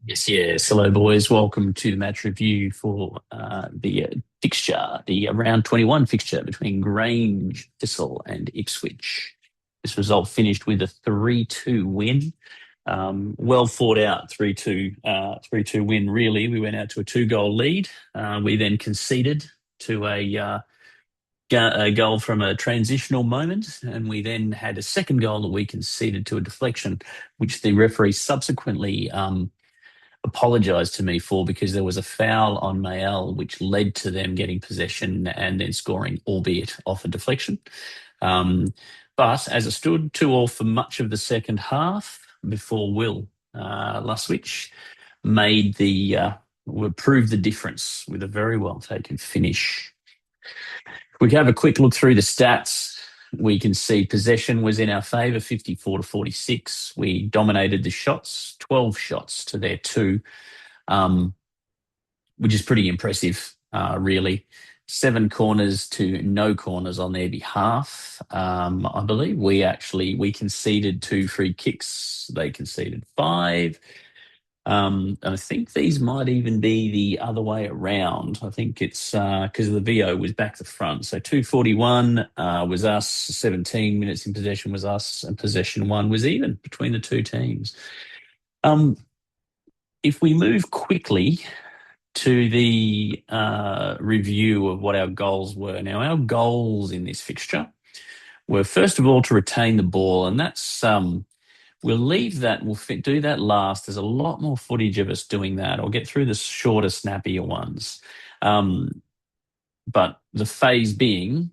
Yes, yes. Hello, boys. Welcome to the match review for the fixture, the round 21 fixture between Grange, Thistle, and Ipswich. This result finished with a 3-2 win. Well thought out 3-2 win, really. We went out to a two-goal lead. We then conceded to a goal from a transitional moment, and we then had a second goal that we conceded to a deflection, which the referee subsequently apologised to me for because there was a foul on Mael which led to them getting possession and then scoring, albeit off a deflection. But as it stood, 2-2 for much of the second half before Will Luswich proved the difference with a very well taken finish. We can have a quick look through the stats. We can see possession was in our favour, 54 to 46. We dominated the shots, 12 shots to their 2, which is pretty impressive, really. 7 corners to no corners on their behalf. I believe we conceded 2 free kicks. They conceded 5. And I think these might even be the other way around. I think it's because the VO was back to front. So 241 was us, 17 minutes in possession was us, and possession 1 was even between the two teams. If we move quickly to the review of what our goals were. Now, our goals in this fixture were, first of all, to retain the ball, and that's we'll leave that. We'll do that last. There's a lot more footage of us doing that. I'll get through the shorter, snappier ones. But the phase being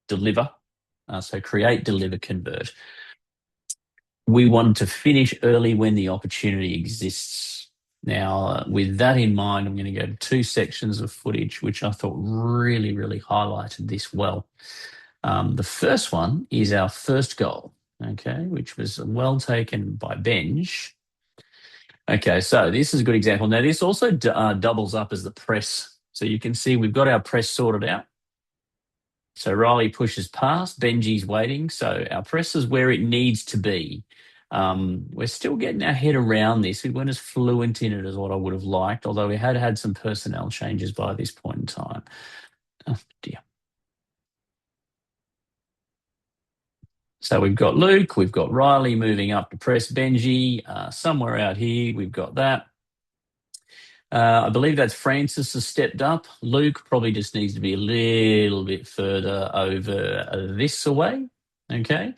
deliver. So create, deliver, convert. We wanted to finish early when the opportunity exists. Now, with that in mind, I'm going to go to 2 sections of footage, which I thought really, really highlighted this well. The first one is our first goal. Okay, which was well taken by Benj. Okay, so this is a good example. Now, this also doubles up as the press. So you can see we've got our press sorted out. So Riley pushes past, Benji's waiting. So our press is where it needs to be. We're still getting our head around this. We weren't as fluent in it as what I would have liked, although we had some personnel changes by this point in time. Oh, dear. So we've got Luke, we've got Riley moving up to press Benji. Somewhere out here, we've got that. I believe that's Francis has stepped up. Luke probably just needs to be a little bit further over this away. Okay.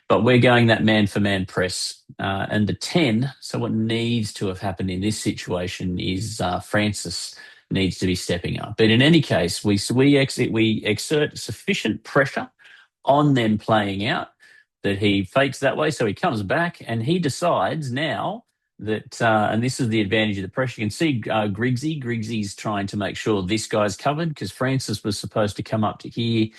But we're going that man-for-man press. And the 10, so what needs to have happened in this situation is Francis needs to be stepping up. But in any case, we exert sufficient pressure on them playing out that he fakes that way. So he comes back and he decides now that, and this is the advantage of the pressure. You can see Griggsy. Griggsy's trying to make sure this guy's covered because Francis was supposed to come up to here.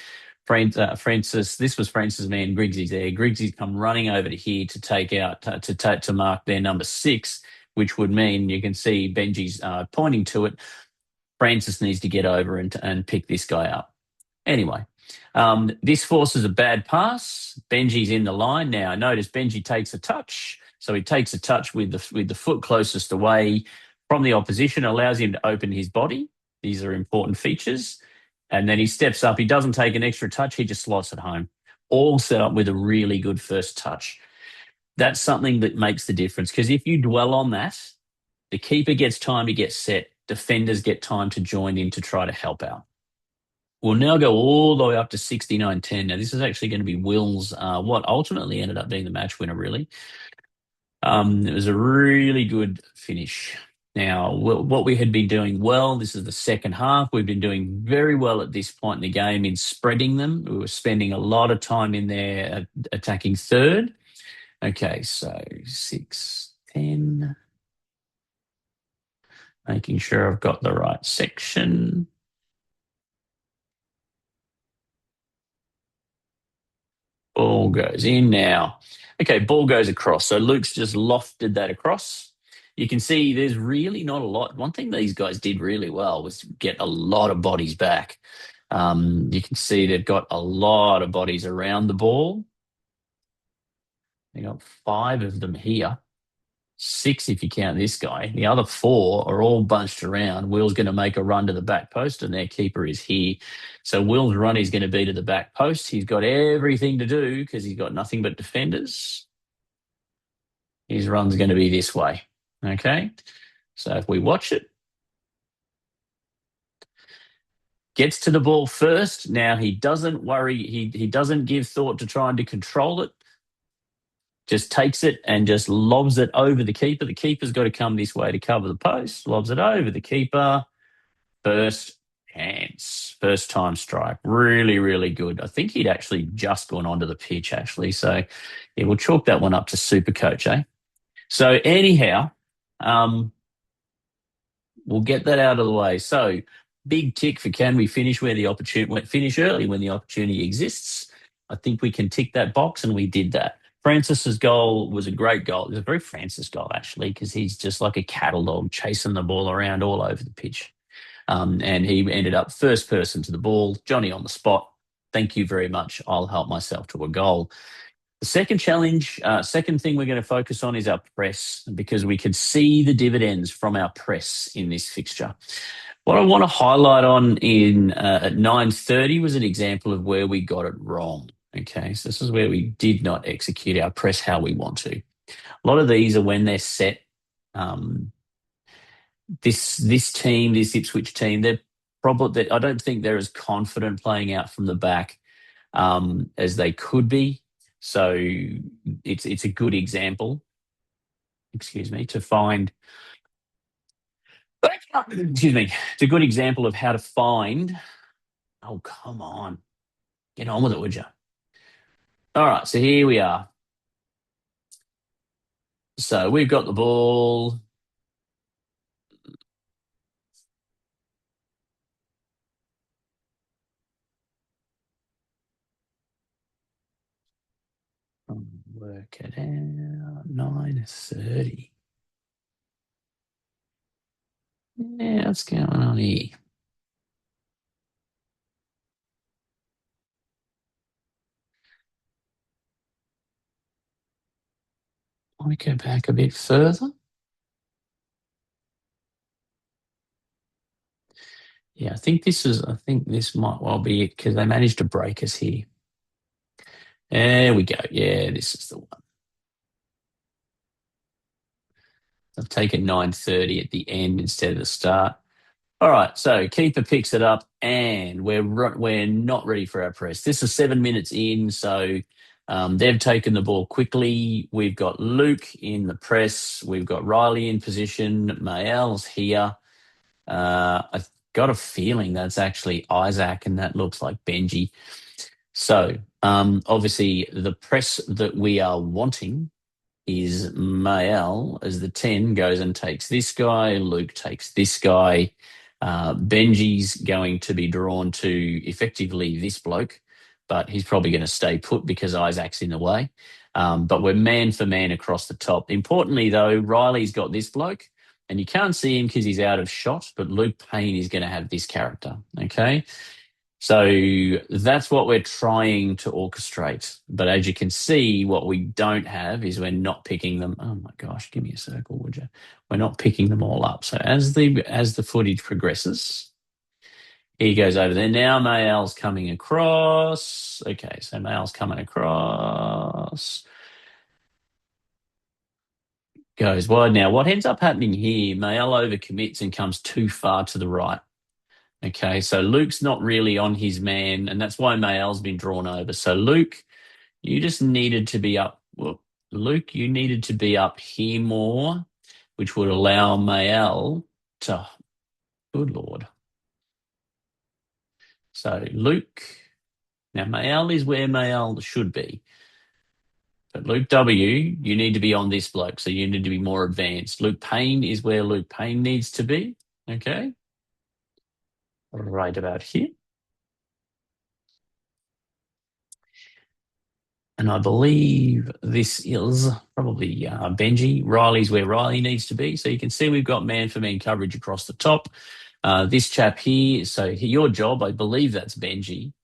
Francis, this was Francis' man, Griggsy's there. Griggsy's come running over to here to take out, to mark their number 6, which would mean you can see Benji's pointing to it. Francis needs to get over and pick this guy up. Anyway, this forces a bad pass. Benji's in the line now. Notice Benji takes a touch. So he takes a touch with the foot closest away from the opposition, allows him to open his body. These are important features. And then he steps up. He doesn't take an extra touch. He just slots it home. All set up with a really good first touch. That's something that makes the difference because if you dwell on that, the keeper gets time to get set. Defenders get time to join in to try to help out. We'll now go all the way up to 69-10. Now, this is actually going to be Will's, what ultimately ended up being the match winner, really. It was a really good finish. Now, what we had been doing well, this is the second half. We've been doing very well at this point in the game in spreading them. We were spending a lot of time in there attacking third. Okay, so 6-10. Making sure I've got the right section. Ball goes in now. Okay, ball goes across. So Luke's just lofted that across. You can see there's really not a lot. One thing these guys did really well was get a lot of bodies back. You can see they've got a lot of bodies around the ball. They got 5 of them here. 6 if you count this guy. The other 4 are all bunched around. Will's going to make a run to the back post, and their keeper is here. So Will's run is going to be to the back post. He's got everything to do because he's got nothing but defenders. His run's going to be this way. Okay. So if we watch it, gets to the ball first. Now he doesn't worry. He doesn't give thought to trying to control it. Just takes it and just lobs it over the keeper. The keeper's got to come this way to cover the post. Lobs it over the keeper. First chance, first time strike. Really, really good. I think he'd actually just gone onto the pitch, actually. So yeah, we'll chalk that one up to super coach, eh? So anyhow, we'll get that out of the way. So big tick for can we finish where the opportunity finish early when the opportunity exists. I think we can tick that box, and we did that. Francis's goal was a great goal. It was a very Francis goal, actually, because he's just like a cattle dog chasing the ball around all over the pitch. And he ended up first person to the ball. Johnny on the spot. Thank you very much. I'll help myself to a goal. The second challenge, second thing we're going to focus on is our press, because we could see the dividends from our press in this fixture. What I want to highlight on in at 9:30 was an example of where we got it wrong. Okay, so this is where we did not execute our press how we want to. A lot of these are when they're set. This team, this Ipswich team, they're probably, I don't think they're as confident playing out from the back as they could be. So it's a good example, excuse me, to find. Excuse me. It's a good example of how to find. Oh, come on. Get on with it, would you? All right, so here we are. So we've got the ball. Work it out. 9:30. Yeah, what's going on here? I want to go back a bit further. Yeah, I think this might well be it, because they managed to break us here. There we go. Yeah, this is the one. I've taken 9:30 at the end instead of the start. All right, so keeper picks it up, and we're not ready for our press. This is 7 minutes in, so they've taken the ball quickly. We've got Luke in the press. We've got Riley in position. Mael's here. I've got a feeling that's actually Isaac, and that looks like Benji. So obviously the press that we are wanting is Mael as the 10 goes and takes this guy. Luke takes this guy. Benji's going to be drawn to effectively this bloke, but he's probably going to stay put because Isaac's in the way. But we're man for man across the top. Importantly, though, Riley's got this bloke, and you can't see him because he's out of shot, but Luke Payne is going to have this character, okay? So that's what we're trying to orchestrate. But as you can see, what we don't have is we're not picking them. Oh my gosh, give me a circle, would you? We're not picking them all up. So as the footage progresses, he goes over there. Now Mael's coming across. Okay, so Mael's coming across. Goes wide. Now what ends up happening here, Mael overcommits and comes too far to the right. Okay, so Luke's not really on his man, and that's why Mael's been drawn over. So Luke, you just needed to be up. Well, Luke, you needed to be up here more, which would allow Mael to. Good Lord. So Luke, now Mael is where Mael should be. But Luke W, you need to be on this bloke, so you need to be more advanced. Luke Payne is where Luke Payne needs to be. Okay. Right about here. And I believe this is probably Benji. Riley's where Riley needs to be. So you can see we've got man-for-man coverage across the top. This chap here, so your job, I believe that's Benji.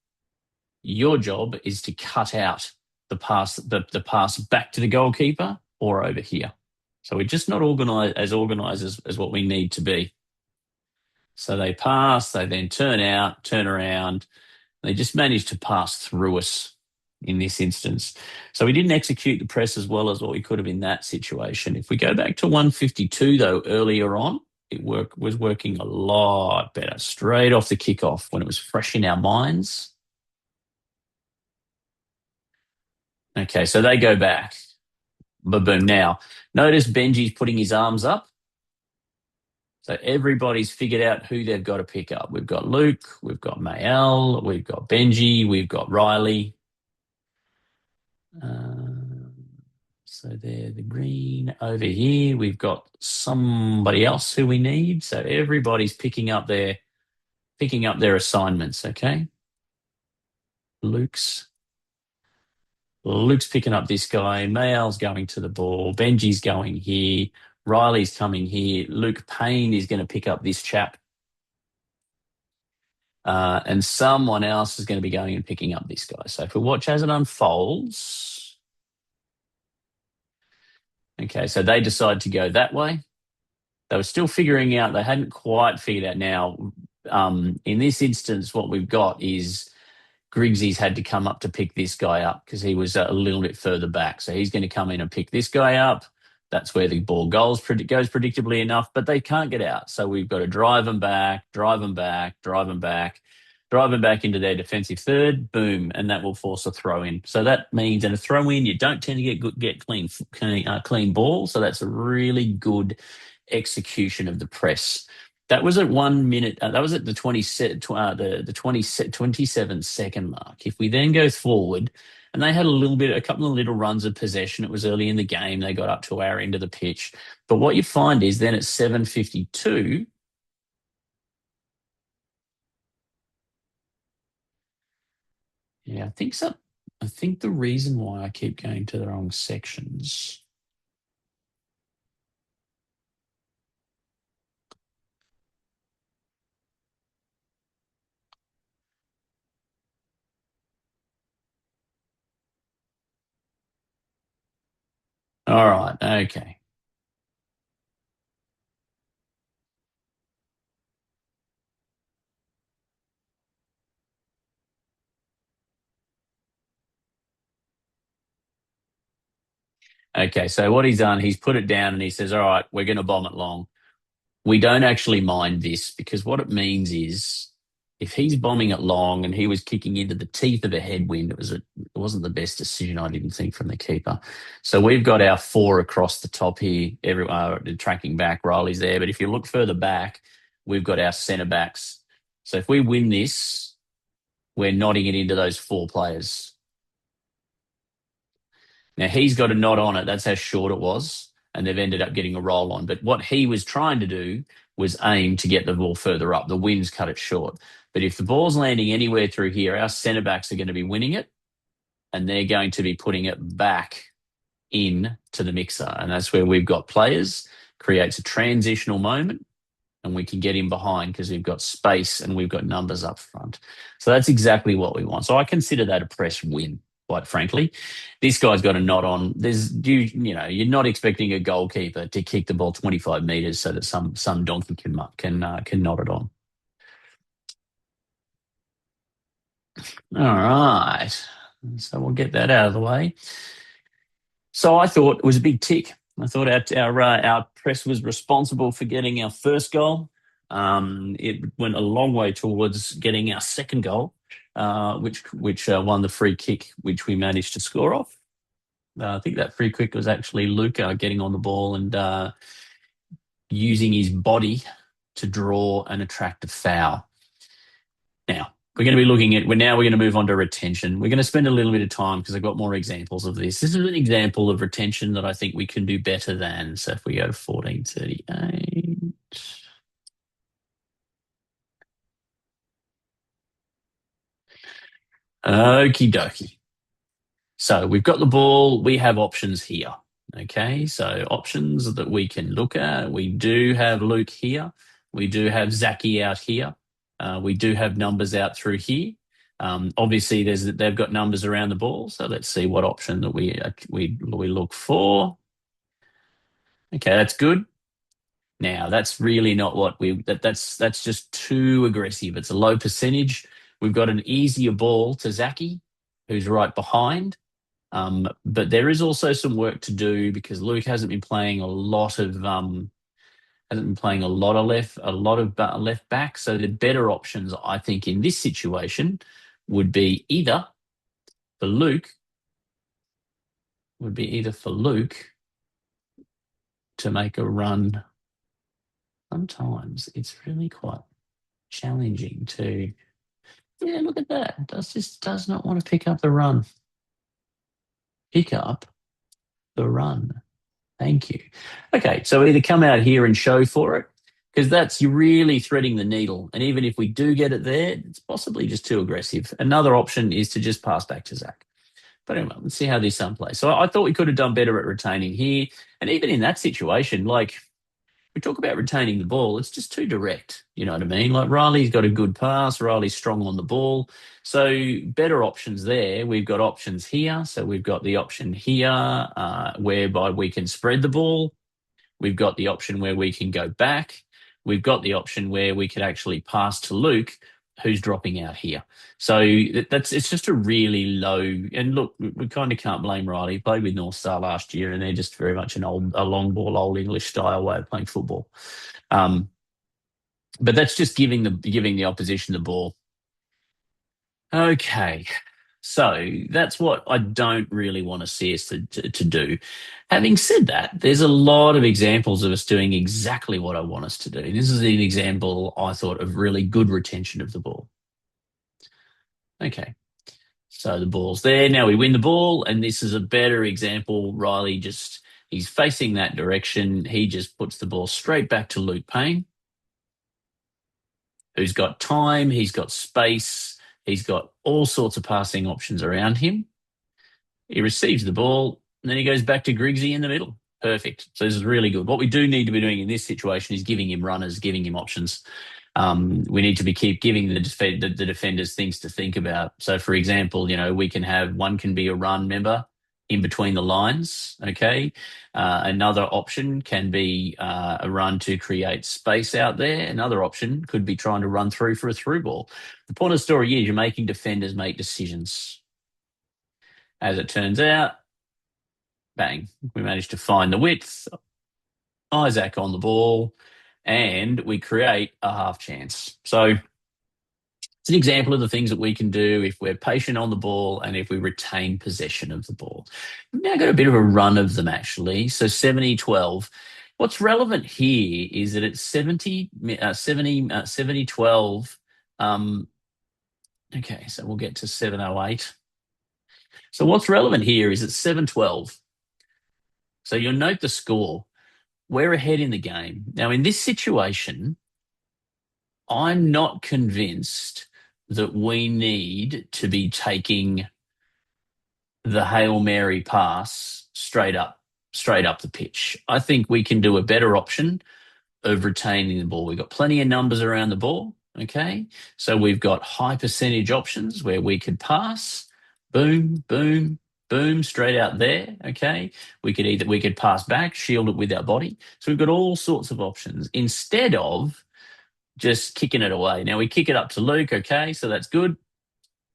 Your job is to cut out the pass back to the goalkeeper or over here. So we're just not organized as what we need to be. So they pass, they then turn around. They just managed to pass through us in this instance. So we didn't execute the press as well as what we could have in that situation. If we go back to 152, though, earlier on, was working a lot better straight off the kickoff when it was fresh in our minds. Okay, so they go back. Boom. Now, notice Benji's putting his arms up. So everybody's figured out who they've got to pick up. We've got Luke, we've got Mael, we've got Benji, we've got Riley. So they're the green. Over here, we've got somebody else who we need. So everybody's picking up their assignments, okay? Luke's picking up this guy. Mael's going to the ball. Benji's going here. Riley's coming here. Luke Payne is going to pick up this chap. And someone else is going to be going and picking up this guy. So if we watch as it unfolds. Okay, so they decide to go that way. They were still figuring out, they hadn't quite figured out now. In this instance, what we've got is Griggsy's had to come up to pick this guy up because he was a little bit further back. So he's going to come in and pick this guy up. That's where the ball goes predictably enough, but they can't get out. So we've got to drive them back into their defensive third, boom, and that will force a throw in. So that means in a throw in, you don't tend to get clean ball. So that's a really good execution of the press. That was at 1 minute. That was at the 27-second mark. If we then go forward, and they had a couple of little runs of possession. It was early in the game. They got up to our end of the pitch. But what you find is then at 7:52. Yeah, I think so. I think the reason why I keep going to the wrong sections. All right. Okay. Okay. So what he's done, he's put it down and he says, all right, we're going to bomb it long. We don't actually mind this because what it means is if he's bombing it long and he was kicking into the teeth of a headwind, it wasn't the best decision, I didn't think, from the keeper. So we've got our four across the top here, tracking back. Riley's there. But if you look further back, we've got our centre backs. So if we win this, we're nodding it into those four players. Now, he's got a knot on it. That's how short it was. And they've ended up getting a roll on. But what he was trying to do was aim to get the ball further up. The wind's cut it short. But if the ball's landing anywhere through here, our centre backs are going to be winning it and they're going to be putting it back in to the mixer. And that's where we've got players, creates a transitional moment, and we can get in behind because we've got space and we've got numbers up front. So that's exactly what we want. So I consider that a press win. Quite frankly, this guy's got a knot on. You're not expecting a goalkeeper to kick the ball 25 meters so that some donkey can knot it on. All right, so we'll get that out of the way. So I thought it was a big tick. I thought our press was responsible for getting our first goal. It went a long way towards getting our second goal. Which won the free kick, which we managed to score off. I think that free kick was actually Luca getting on the ball and using his body to draw and attract a foul. Now, we're going to move on to retention. We're going to spend a little bit of time because I've got more examples of this. This is an example of retention that I think we can do better than. So if we go to 1438. Okie dokie. So we've got the ball. We have options here. Okay, so options that we can look at. We do have Luke here. We do have Zachy out here. We do have numbers out through here. Obviously, they've got numbers around the ball. So let's see what option that we look for. Okay, that's good. Now, that's really not what that's just too aggressive. It's a low percentage. We've got an easier ball to Zaki, who's right behind. But there is also some work to do because Luke hasn't been playing a lot of left back. So the better options, I think, in this situation would be for Luke either for Luke to make a run. Sometimes it's really quite challenging to. Yeah, look at that. Does not want to pick up the run. Pick up the run. Thank you. Okay, so either come out here and show for it, because that's you're really threading the needle. And even if we do get it there, it's possibly just too aggressive. Another option is to just pass back to Zach. But anyway, let's see how this plays. So I thought we could have done better at retaining here. And even in that situation, like we talk about retaining the ball, it's just too direct. You know what I mean? Like Riley's got a good pass, Riley's strong on the ball. So better options there. We've got options here. So we've got the option here whereby we can spread the ball. We've got the option where we can go back. We've got the option where we could actually pass to Luke, who's dropping out here. So it's just a really low. And look, we kind of can't blame Riley. He played with North Star last year, and they're just very much a long ball, old English style way of playing football. Um, but that's just giving the opposition the ball. Okay. So that's what I don't really want to see us to do. Having said that, there's a lot of examples of us doing exactly what I want us to do. This is an example, I thought, of really good retention of the ball. Okay. So the ball's there. Now we win the ball, and this is a better example. He's facing that direction. He just puts the ball straight back to Luke Payne, who's got time, he's got space, he's got all sorts of passing options around him. He receives the ball, and then he goes back to Griggsy in the middle. Perfect. So this is really good. What we do need to be doing in this situation is giving him runners, giving him options. We need to keep giving the defenders things to think about. So, for example, we can have one can be a run member in between the lines. Okay. Another option can be a run to create space out there. Another option could be trying to run through for a through ball. The point of the story is you're making defenders make decisions. As it turns out, bang, we managed to find the width. Isaac on the ball, and we create a half chance. So it's an example of the things that we can do if we're patient on the ball and if we retain possession of the ball. We've now got a bit of a run of them, actually. So 70-12. What's relevant here is that it's 70-12. Okay, so we'll get to 708. So what's relevant here is it's 7-12. So you'll note the score. We're ahead in the game. Now, in this situation, I'm not convinced that we need to be taking the Hail Mary pass straight up the pitch. I think we can do a better option of retaining the ball. We've got plenty of numbers around the ball, okay? So we've got high percentage options where we could pass, boom, boom, boom, straight out there, okay? We could pass back, shield it with our body. So we've got all sorts of options instead of just kicking it away. Now we kick it up to Luke, okay? So that's good.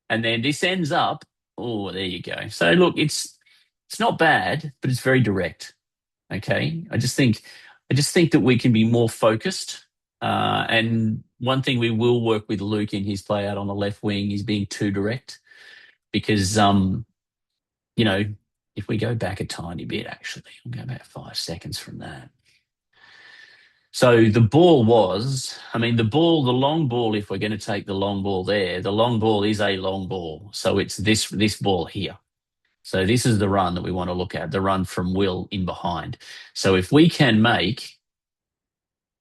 And then this ends up, oh, there you go. So look, it's not bad, but it's very direct. Okay. I just think that we can be more focused. And one thing we will work with Luke in his play out on the left wing is being too direct because if we go back a tiny bit, actually, I'll go back 5 seconds from that. So the long ball, if we're going to take the long ball there, the long ball is a long ball. So it's this ball here. So this is the run that we want to look at, the run from Will in behind. So if we can make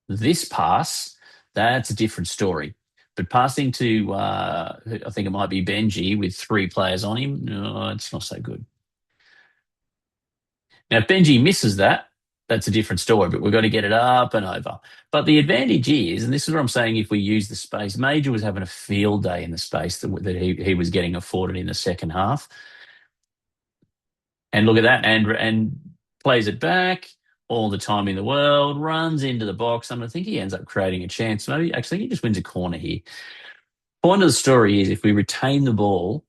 this pass, that's a different story. But passing to, I think it might be Benji with 3 players on him, no, it's not so good. Now, if Benji misses that, that's a different story, but we've got to get it up and over. But the advantage is, and this is what I'm saying, if we use the space, Major was having a field day in the space that he was getting afforded in the second half. And look at that, and plays it back. all the time in the world, runs into the box, and I think he ends up creating a chance. Maybe actually he just wins a corner here. Point of the story is if we retain the ball,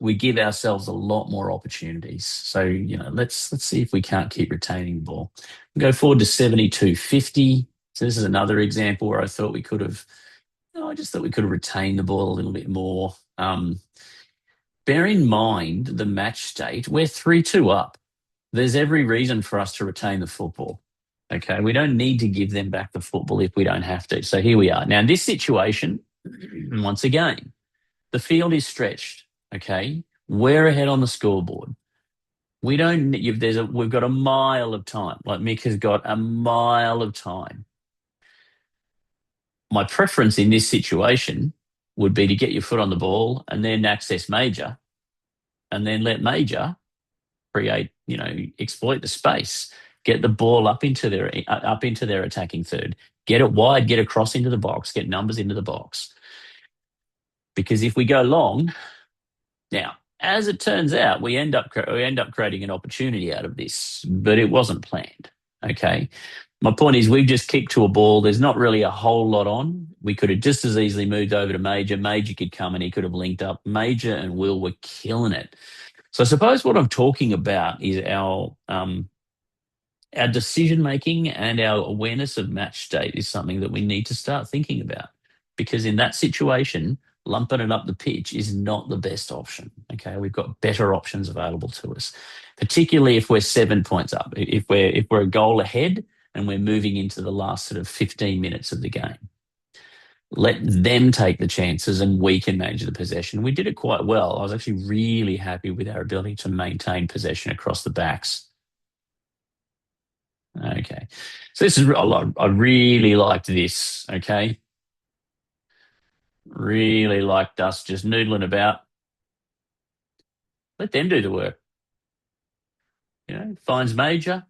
we give ourselves a lot more opportunities. So, let's see if we can't keep retaining the ball. Go forward to 72-50. So this is another example where I thought we could have, I just thought we could have retained the ball a little bit more. Bear in mind the match state, we're 3-2 up. There's every reason for us to retain the football. Okay, we don't need to give them back the football if we don't have to. So here we are. Now, in this situation, once again, the field is stretched. Okay, we're ahead on the scoreboard. We don't. We've got a mile of time. Like Mick has got a mile of time. My preference in this situation would be to get your foot on the ball and then access Major, and then let Major create. Exploit the space, get the ball up into their attacking third, get it wide, get across into the box, get numbers into the box. Because if we go long, now, as it turns out, we end up creating an opportunity out of this, but it wasn't planned. Okay. My point is, we've just kicked to a ball. There's not really a whole lot on. We could have just as easily moved over to Major. Major could come and he could have linked up. Major and Will were killing it. So I suppose what I'm talking about is our decision making and our awareness of match state is something that we need to start thinking about, because in that situation, lumping it up the pitch is not the best option. Okay, we've got better options available to us, particularly if we're 7 points up. If we're a goal ahead and we're moving into the last sort of 15 minutes of the game. Let them take the chances and we can manage the possession. We did it quite well. I was actually really happy with our ability to maintain possession across the backs. Okay. So this is, I really liked this. Okay. Really liked us just noodling about. Let them do the work. Finds Major.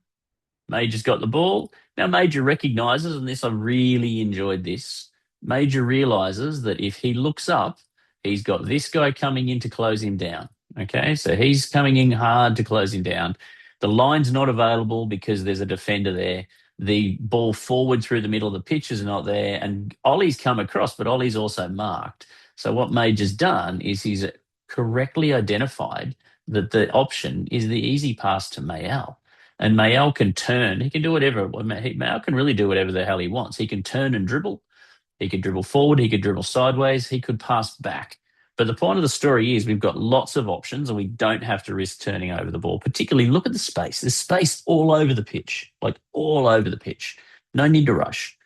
Major's got the ball. Now Major recognises, and this, I really enjoyed this. Major realises that if he looks up, he's got this guy coming in to close him down. Okay. So he's coming in hard to close him down. The line's not available because there's a defender there. The ball forward through the middle of the pitch is not there. And Ollie's come across, but Ollie's also marked. So what Major's done is he's correctly identified that the option is the easy pass to Mayal. And Mayal can turn. He can do whatever. Mayal can really do whatever the hell he wants. He can turn and dribble. He could dribble forward. He could dribble sideways. He could pass back. But the point of the story is we've got lots of options and we don't have to risk turning over the ball. Particularly, look at the space. There's space all over the pitch, like all over the pitch. No need to rush.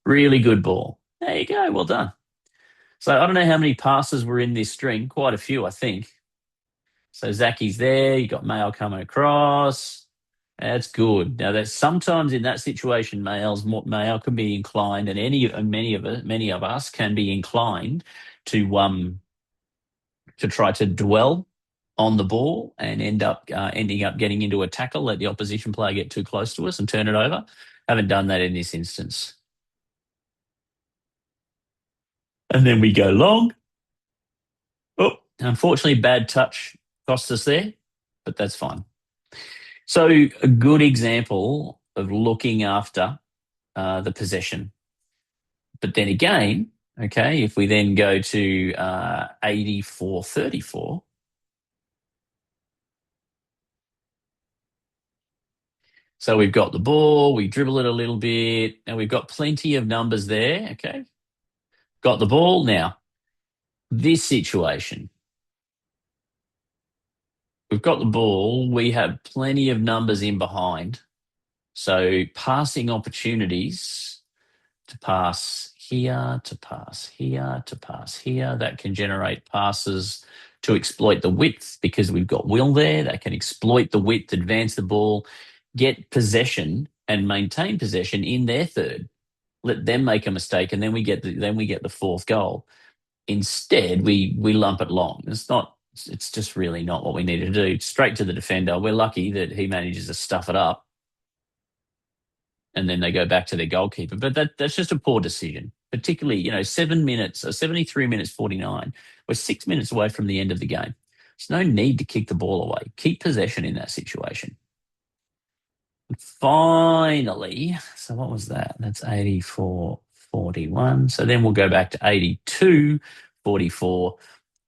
Really good ball. There you go. Well done. So I don't know how many passes were in this string. Quite a few, I think. So Zacky's there. You got Mail coming across. That's good. Now, that sometimes in that situation, Mail can be inclined, and many of us can be inclined to try to dwell on the ball and ending up getting into a tackle, let the opposition player get too close to us and turn it over. Haven't done that in this instance. And then we go long. Oh, unfortunately, bad touch cost us there, but that's fine. So a good example of looking after the possession. But then again, okay, if we then go to 84-34, so we've got the ball, we dribble it a little bit, and we've got plenty of numbers there, okay? Got the ball. Now, this situation, we've got the ball, we have plenty of numbers in behind. So passing opportunities to pass here, to pass here, to pass here, that can generate passes to exploit the width because we've got Will there. That can exploit the width, advance the ball, get possession and maintain possession in their third. Let them make a mistake, and then we get the fourth goal. Instead, we lump it long. It's just really not what we need to do. Straight to the defender. We're lucky that he manages to stuff it up, and then they go back to their goalkeeper. But that's just a poor decision. Particularly, 7 minutes, 73 minutes 49. We're 6 minutes away from the end of the game. There's no need to kick the ball away. Keep possession in that situation. Finally, so what was that? That's 84.41. So then we'll go back to 82.44,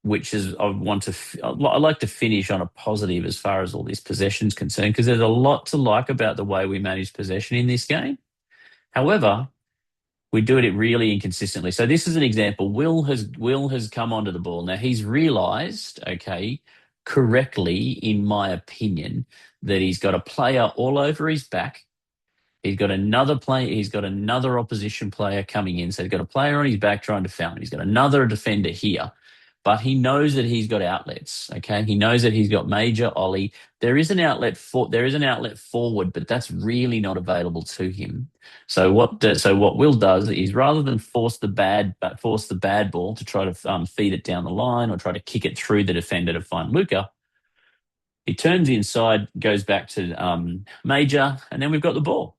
which is I want to I like to finish on a positive as far as all this possession's concerned, because there's a lot to like about the way we manage possession in this game. However, we do it really inconsistently. So this is an example. Will has come onto the ball. Now he's realised, okay, correctly, in my opinion, that he's got a player all over his back. He's got another play. He's got another opposition player coming in. So he's got a player on his back trying to foul him. He's got another defender here, but he knows that he's got outlets. Okay, he knows that he's got major ollie. There is an outlet forward, but that's really not available to him. So what Will does is, rather than force the bad ball to try to feed it down the line or try to kick it through the defender to find Luca, he turns inside, goes back to Major, and then we've got the ball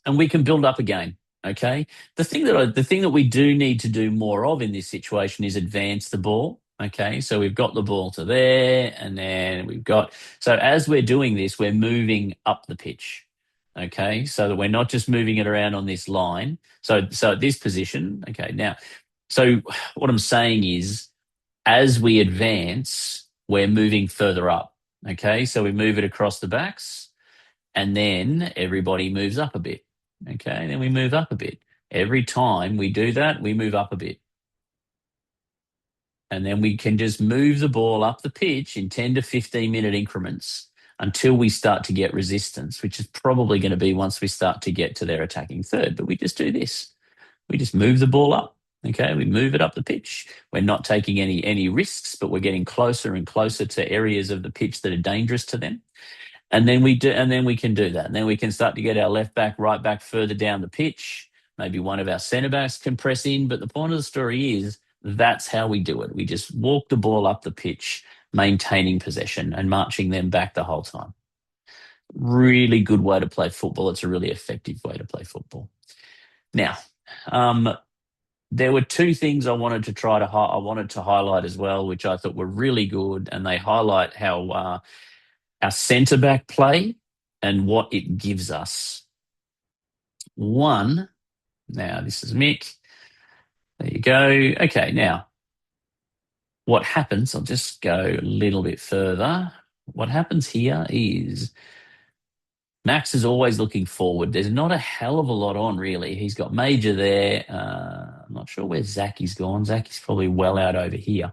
and we can build up again. Okay. The thing that we do need to do more of in this situation is advance the ball. Okay. So we've got the ball to there, and then so as we're doing this, we're moving up the pitch. Okay. So that we're not just moving it around on this line. So at this position. Okay. Now, so what I'm saying is, as we advance, we're moving further up. Okay. So we move it across the backs, and then everybody moves up a bit. Okay, then we move up a bit. Every time we do that, we move up a bit. And then we can just move the ball up the pitch in 10 to 15-minute increments until we start to get resistance, which is probably going to be once we start to get to their attacking third. But we just do this. We just move the ball up. Okay, we move it up the pitch. We're not taking any risks, but we're getting closer and closer to areas of the pitch that are dangerous to them. And then we can do that. And then we can start to get our left back, right back further down the pitch. Maybe one of our centre backs can press in. But the point of the story is, that's how we do it. We just walk the ball up the pitch, maintaining possession and marching them back the whole time. Really good way to play football. It's a really effective way to play football. Now, there were two things I wanted to highlight as well, which I thought were really good, and they highlight how our centre back play and what it gives us. One, now this is Mick. There you go. Okay, now what happens, I'll just go a little bit further. What happens here is Max is always looking forward. There's not a hell of a lot on, really. He's got Major there. I'm not sure where Zacky's gone. Zacky's probably well out over here.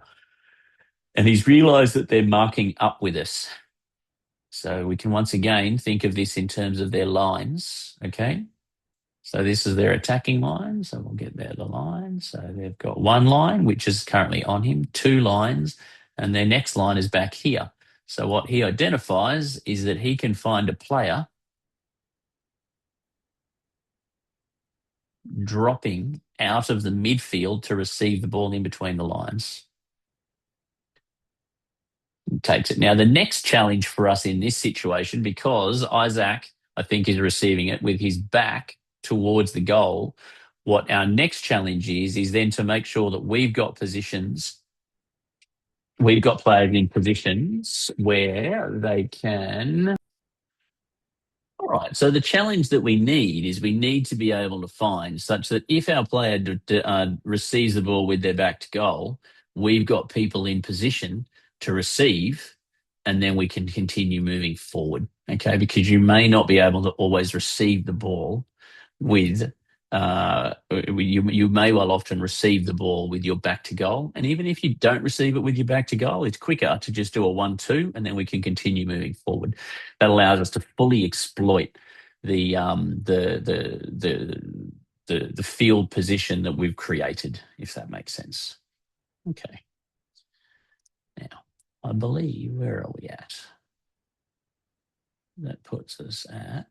And he's realised that they're marking up with us. So we can once again think of this in terms of their lines, okay? So this is their attacking line. So we'll get there, the line. So they've got one line, which is currently on him, two lines, and their next line is back here. So what he identifies is that he can find a player dropping out of the midfield to receive the ball in between the lines. Takes it. Now, the next challenge for us in this situation, because Isaac, I think, is receiving it with his back towards the goal, what our next challenge is then to make sure that we've got players in positions where they can. All right. So the challenge that we need to be able to find such that if our player receives the ball with their back to goal, we've got people in position to receive, and then we can continue moving forward. Okay, because you may not be able to always receive the ball with. You may well often receive the ball with your back to goal, and even if you don't receive it with your back to goal, it's quicker to just do a 1-2, and then we can continue moving forward. That allows us to fully exploit the field position that we've created, if that makes sense. Okay. Now, I believe, where are we at? That puts us at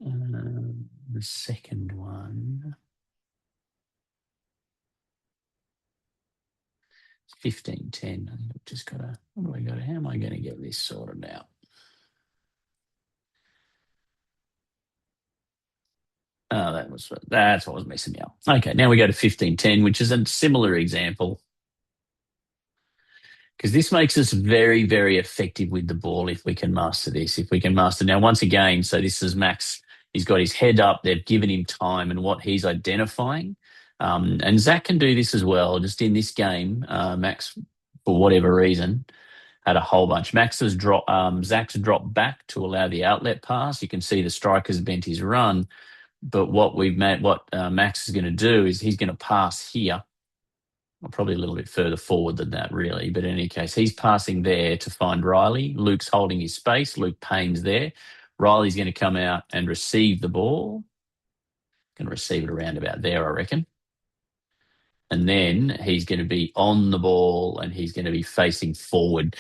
the second one. 15:10. I think I've just got to, what do I got? How am I going to get this sorted out? Oh, that's what was messing me up. Okay, now we go to 15:10, which is a similar example. because this makes us very, very effective with the ball if we can master this. If we can master now, once again, so this is Max. He's got his head up. They've given him time and what he's identifying. And Zach can do this as well. Just in this game, Max, for whatever reason, had a whole bunch. Zach's dropped back to allow the outlet pass. You can see the striker's bent his run. But what Max is going to do is he's going to pass here, or probably a little bit further forward than that, really. But in any case, he's passing there to find Riley. Luke's holding his space. Luke Payne's there. Riley's going to come out and receive the ball. Going to receive it around about there, I reckon. And then he's going to be on the ball and he's going to be facing forward.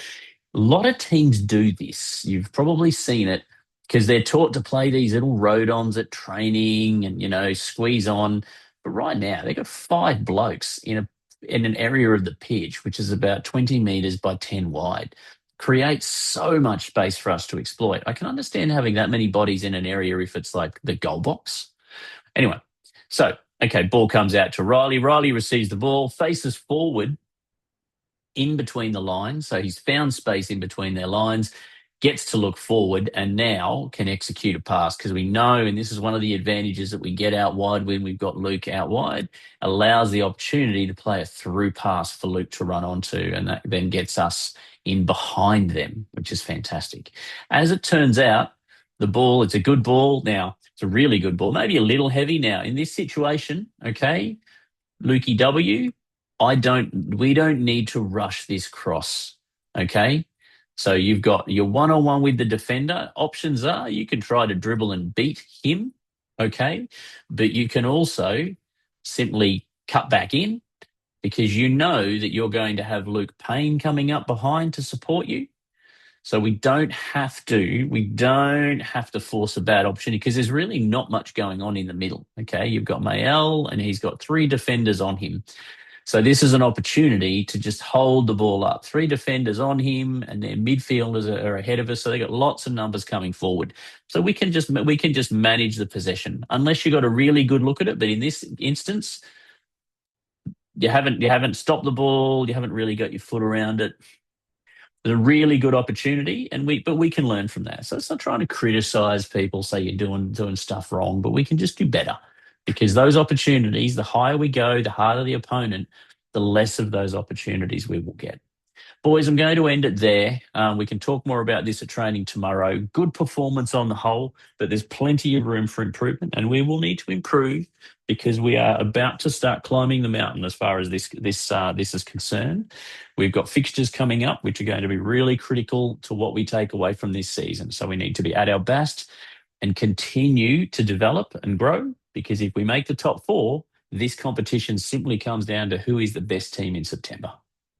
A lot of teams do this. You've probably seen it because they're taught to play these little road-ons at training and, squeeze on. But right now, they've got 5 blokes in an area of the pitch, which is about 20 metres by 10 wide. Creates so much space for us to exploit. I can understand having that many bodies in an area if it's like the goal box. Anyway, so, okay, ball comes out to Riley. Riley receives the ball, faces forward in between the lines. So he's found space in between their lines, gets to look forward, and now can execute a pass because we know, and this is one of the advantages that we get out wide when we've got Luke out wide, allows the opportunity to play a through pass for Luke to run onto, and that then gets us in behind them, which is fantastic. As it turns out, the ball, it's a good ball. Now, it's a really good ball, maybe a little heavy now. In this situation, okay, Lukey W, we don't need to rush this cross, okay? So you've got your one-on-one with the defender. Options are you can try to dribble and beat him, okay? But you can also simply cut back in because you know that you're going to have Luke Payne coming up behind to support you. So we don't have to force a bad opportunity because there's really not much going on in the middle, okay? You've got Mayel and he's got 3 defenders on him. So this is an opportunity to just hold the ball up. 3 defenders on him, and their midfielders are ahead of us. So they've got lots of numbers coming forward. So we can just manage the possession, unless you got a really good look at it. But in this instance, you haven't stopped the ball. You haven't really got your foot around it. It's a really good opportunity, but we can learn from that. So it's not trying to criticize people, say you're doing stuff wrong, but we can just do better. Because those opportunities, the higher we go, the harder the opponent, the less of those opportunities we will get. Boys, I'm going to end it there. We can talk more about this at training tomorrow. Good performance on the whole, but there's plenty of room for improvement, and we will need to improve because we are about to start climbing the mountain as far as this is concerned. We've got fixtures coming up, which are going to be really critical to what we take away from this season. So we need to be at our best and continue to develop and grow, because if we make the top 4, this competition simply comes down to who is the best team in September.